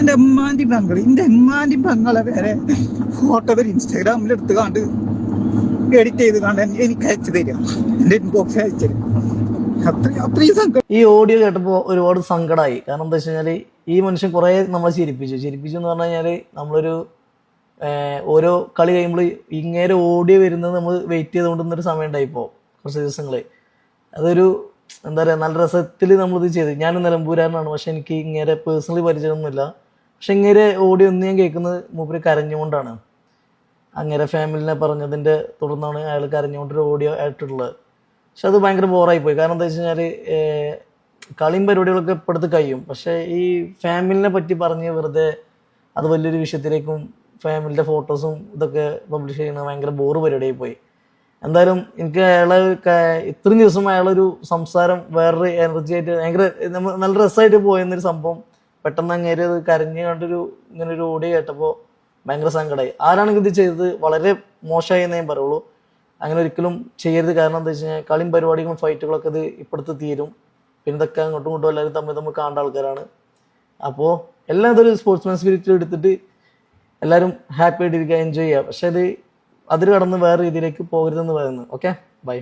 എന്റെ ഉമ്മാന്റെ പെങ്ങളെ വരെ ഫോട്ടോ വരെ ഇൻസ്റ്റാഗ്രാമിൽ എടുത്ത് കണ്ട് എഡിറ്റ് ചെയ്ത് കണ്ട് എനിക്ക് അയച്ചു തരിക, എന്റെ ഇൻബോക്സ് അയച്ചു തരും. അത്രയും സങ്കടം. ഈ ഓഡിയോ കേട്ടപ്പോൾ ഒരുപാട് സങ്കടമായി. കാരണം എന്താ വെച്ച് കഴിഞ്ഞാൽ ഈ മനുഷ്യൻ കുറേ നമ്മളെ ചിരിപ്പിച്ചു എന്ന് പറഞ്ഞു കഴിഞ്ഞാൽ നമ്മളൊരു ഓരോ കളി കഴിയുമ്പോൾ ഇങ്ങേരെ ഓഡിയോ വരുന്നത് നമ്മൾ വെയിറ്റ് ചെയ്തുകൊണ്ടിരുന്നൊരു സമയം ഉണ്ടായിപ്പോൾ കുറച്ച് ദിവസങ്ങൾ. അതൊരു എന്താ പറയുക, നല്ല രസത്തിൽ നമ്മളിത് ചെയ്ത്. ഞാനും നിലമ്പൂരാനാണ്, പക്ഷെ എനിക്ക് ഇങ്ങേരെ പേഴ്സണലി പരിചയമൊന്നുമില്ല. പക്ഷെ ഇങ്ങേരെ ഓഡിയോ ഒന്ന് ഞാൻ കേൾക്കുന്നത് മൂപ്പര് കരഞ്ഞുകൊണ്ടാണ്. അങ്ങേരെ ഫാമിലിനെ പറഞ്ഞതിൻ്റെ തുടർന്നാണ് അയാൾ കരഞ്ഞുകൊണ്ടൊരു ഓഡിയോ ആയിട്ടുള്ളത്. പക്ഷെ അത് ഭയങ്കര ബോറായിപ്പോയി. കാരണം എന്താ വെച്ച് കഴിഞ്ഞാൽ കളിയും പരിപാടികളൊക്കെ ഇപ്പോഴത്തെ കഴിയും, പക്ഷേ ഈ ഫാമിലിനെ പറ്റി പറഞ്ഞ് വെറുതെ അത് വലിയൊരു വിഷയത്തിലേക്കും ഫാമിലിയുടെ ഫോട്ടോസും ഇതൊക്കെ പബ്ലിഷ് ചെയ്യുന്നത് ഭയങ്കര ബോറ് പരിപാടിയായി പോയി. എന്തായാലും എനിക്ക് അയാളെ ഇത്രയും ദിവസം അയാളൊരു സംസാരം വേറൊരു എനർജി ആയിട്ട് ഭയങ്കര നല്ല രസമായിട്ട് പോയെന്നൊരു സംഭവം പെട്ടെന്ന് അങ്ങേര് അത് കരഞ്ഞ് കണ്ടൊരു ഇങ്ങനൊരു ഓഡിയോ കേട്ടപ്പോൾ ഭയങ്കര സങ്കടമായി. ആരാണെങ്കിൽ ഇത് ചെയ്തത് വളരെ മോശമായി എന്നേ ഞാൻ പറയുള്ളൂ. അങ്ങനെ ഒരിക്കലും ചെയ്യരുത്. കാരണം എന്താ വെച്ച് കഴിഞ്ഞാൽ കളിയും പരിപാടികളും ഫൈറ്റുകളൊക്കെ ഇത് ഇപ്പോഴത്തെ തീരും. പിന്നെ ഇതൊക്കെ അങ്ങോട്ടും ഇങ്ങോട്ടും എല്ലാവരും തമ്മിൽ കാണേണ്ട ആൾക്കാരാണ്. അപ്പോൾ എല്ലാം ഇതൊരു സ്പോർട്സ്മാൻ സ്പിരിറ്റിൽ എടുത്തിട്ട് എല്ലാവരും ഹാപ്പി ആയിട്ടിരിക്കുക, എൻജോയ് ചെയ്യുക. പക്ഷെ അത് അതിൽ കടന്ന് വേറെ രീതിയിലേക്ക് പോകരുതെന്ന് പറയുന്നു. Okay, by.